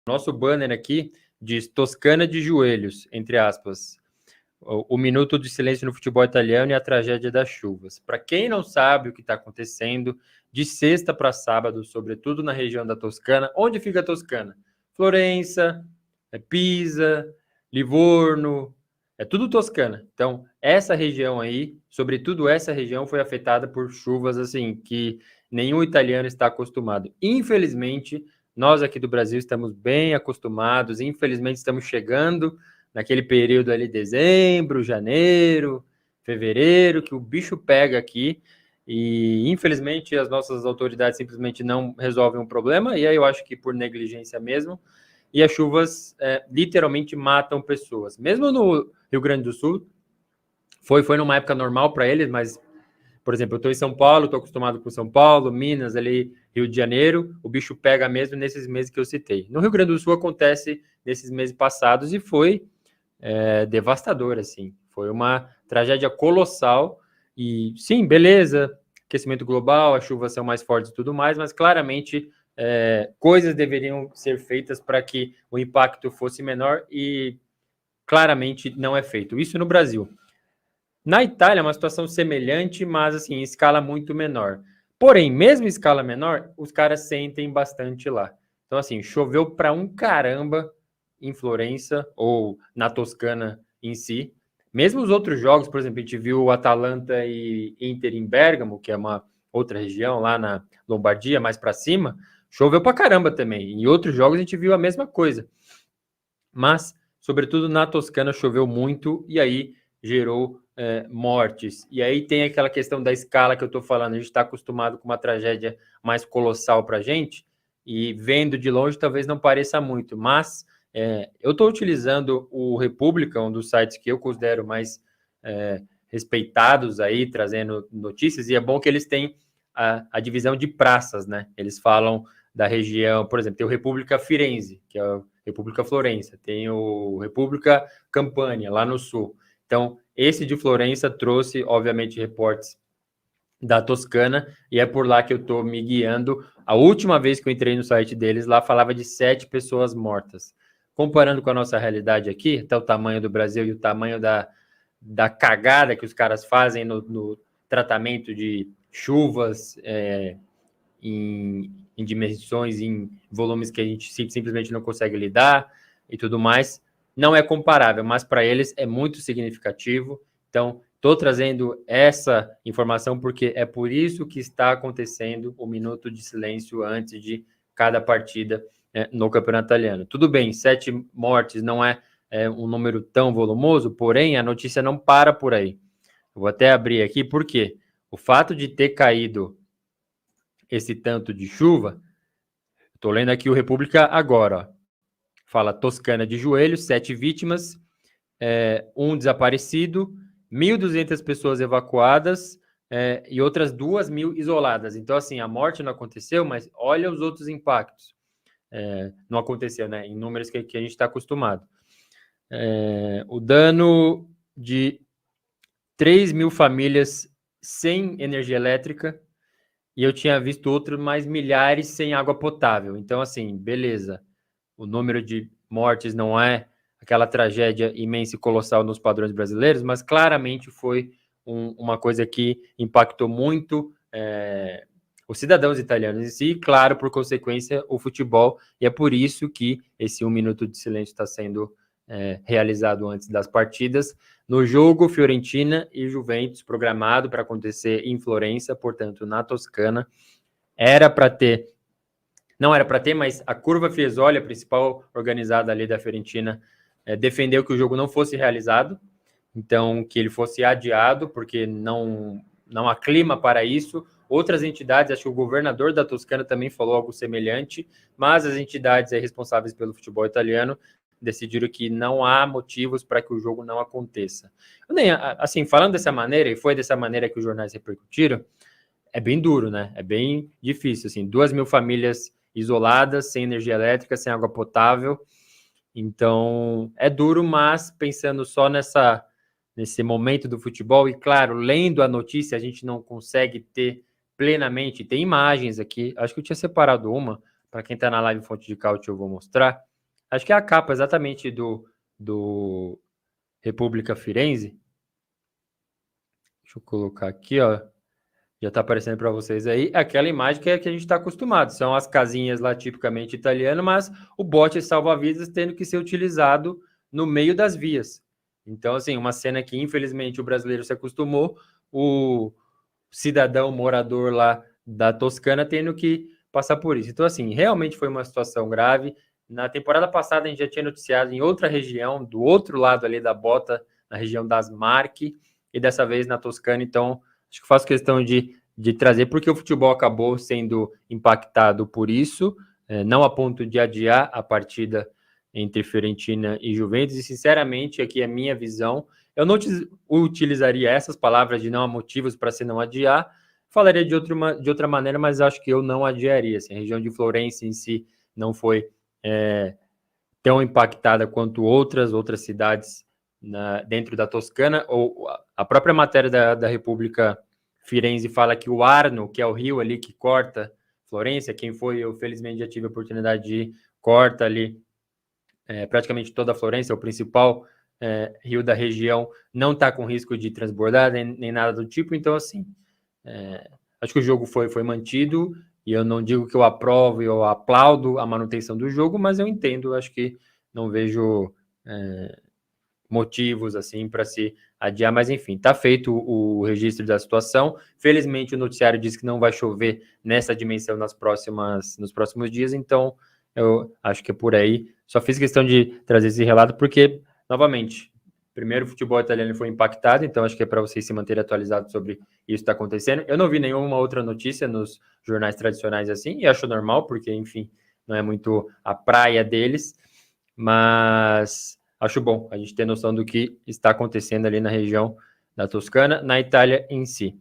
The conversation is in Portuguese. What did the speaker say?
nosso banner aqui diz Toscana de joelhos, entre aspas. O minuto de silêncio no futebol italiano e a tragédia das chuvas. Para quem não sabe o que está acontecendo, de sexta para sábado, sobretudo na região da Toscana, onde fica a Toscana? Florença, Pisa, Livorno, é tudo Toscana. Então, essa região aí, sobretudo essa região, foi afetada por chuvas assim que nenhum italiano está acostumado. Infelizmente, nós aqui do Brasil estamos bem acostumados, infelizmente estamos chegando naquele período ali, dezembro, janeiro, fevereiro, que o bicho pega aqui e, infelizmente, as nossas autoridades simplesmente não resolvem o problema, e aí eu acho que por negligência mesmo, e as chuvas literalmente matam pessoas. Mesmo no Rio Grande do Sul, foi numa época normal para eles, mas, por exemplo, eu estou em São Paulo, estou acostumado com São Paulo, Minas, ali, Rio de Janeiro, o bicho pega mesmo nesses meses que eu citei. No Rio Grande do Sul acontece nesses meses passados e foi devastador, assim. Foi uma tragédia colossal e, sim, beleza, aquecimento global, as chuvas são mais fortes e tudo mais, mas claramente coisas deveriam ser feitas para que o impacto fosse menor e claramente não é feito. Isso no Brasil. Na Itália é uma situação semelhante, mas assim, em escala muito menor. Porém, mesmo em escala menor, os caras sentem bastante lá. Então, assim, choveu para um caramba em Florença ou na Toscana em si. Mesmo os outros jogos, por exemplo, a gente viu o Atalanta e Inter em Bérgamo, que é uma outra região lá na Lombardia, mais para cima, choveu para caramba também. Em outros jogos a gente viu a mesma coisa. Mas, sobretudo na Toscana, choveu muito e aí gerou mortes. E aí tem aquela questão da escala que eu estou falando. A gente está acostumado com uma tragédia mais colossal para a gente e vendo de longe talvez não pareça muito, mas eu estou utilizando o República, um dos sites que eu considero mais respeitados aí, trazendo notícias, e é bom que eles têm a divisão de praças, né? Eles falam da região, por exemplo, tem o República Firenze, que é a República Florença, tem o República Campania, lá no sul. Então, esse de Florença trouxe, obviamente, reportes da Toscana, e é por lá que eu estou me guiando. A última vez que eu entrei no site deles, lá falava de 7 pessoas mortas. Comparando com a nossa realidade aqui, até o tamanho do Brasil e o tamanho da cagada que os caras fazem no tratamento de chuvas em dimensões, em volumes que a gente simplesmente não consegue lidar e tudo mais, não é comparável, mas para eles é muito significativo. Então, estou trazendo essa informação porque é por isso que está acontecendo o minuto de silêncio antes de cada partida no Campeonato Italiano. Tudo bem, 7 mortes não é um número tão volumoso, porém a notícia não para por aí. Eu vou até abrir aqui, porque o fato de ter caído esse tanto de chuva, estou lendo aqui o República agora, ó. Fala Toscana de joelhos, 7 vítimas, 1 desaparecido, 1.200 pessoas evacuadas e outras 2.000 isoladas. Então, assim, a morte não aconteceu, mas olha os outros impactos. Não aconteceu, né? Em números que a gente está acostumado. O dano de 3.000 famílias sem energia elétrica, e eu tinha visto outros mais milhares sem água potável. Então, assim, beleza. O número de mortes não é aquela tragédia imensa e colossal nos padrões brasileiros, mas claramente foi uma coisa que impactou muito os cidadãos italianos em si, e, claro, por consequência, o futebol, e é por isso que esse 1 minuto de silêncio está sendo realizado antes das partidas. No jogo, Fiorentina e Juventus, programado para acontecer em Florença, portanto, na Toscana, não era para ter, mas a Curva Fiesole, a principal organizada ali da Fiorentina, defendeu que o jogo não fosse realizado, então que ele fosse adiado, porque não há clima para isso. Outras entidades, acho que o governador da Toscana também falou algo semelhante, mas as entidades responsáveis pelo futebol italiano decidiram que não há motivos para que o jogo não aconteça. Assim, falando dessa maneira, e foi dessa maneira que os jornais repercutiram, é bem duro, né? É bem difícil, assim, 2.000 famílias isoladas, sem energia elétrica, sem água potável. Então, é duro, mas pensando só nesse momento do futebol, e claro, lendo a notícia, a gente não consegue ter plenamente, tem imagens aqui, acho que eu tinha separado uma, para quem está na live Fonte de Cálcio eu vou mostrar, Acho que é a capa exatamente do República Firenze. Deixa eu colocar aqui, ó. Já está aparecendo para vocês aí. Aquela imagem que a gente está acostumado. São as casinhas lá tipicamente italianas, mas o bote salva-vidas tendo que ser utilizado no meio das vias. Então, assim, uma cena que infelizmente o brasileiro se acostumou, o cidadão morador lá da Toscana tendo que passar por isso. Então, assim, realmente foi uma situação grave. Na temporada passada a gente já tinha noticiado em outra região, do outro lado ali da bota, na região das Marche, e dessa vez na Toscana. Então, acho que faço questão de trazer, porque o futebol acabou sendo impactado por isso, não a ponto de adiar a partida entre Fiorentina e Juventus, e sinceramente, aqui é a minha visão, eu não utilizaria essas palavras de não há motivos para se não adiar, falaria de outra maneira, mas acho que eu não adiaria. Assim, a região de Florença em si não foi tão impactada quanto outras cidades dentro da Toscana, ou a própria matéria da República Firenze fala que o Arno, que é o rio ali que corta Florença, quem foi, eu felizmente já tive a oportunidade de ir, corta ali praticamente toda a Florença, é o principal rio da região, não está com risco de transbordar, nem nada do tipo. Então, assim, acho que o jogo foi mantido, e eu não digo que eu aprovo, eu aplaudo a manutenção do jogo, mas eu entendo, acho que não vejo motivos assim para se adiar, mas enfim, está feito o registro da situação. Felizmente o noticiário diz que não vai chover nessa dimensão nos próximos dias, então eu acho que é por aí. Só fiz questão de trazer esse relato porque, novamente, primeiro o futebol italiano foi impactado, então acho que é para vocês se manterem atualizados sobre isso que está acontecendo. Eu não vi nenhuma outra notícia nos jornais tradicionais assim, e acho normal, porque, enfim, não é muito a praia deles, mas acho bom a gente ter noção do que está acontecendo ali na região da Toscana, na Itália em si.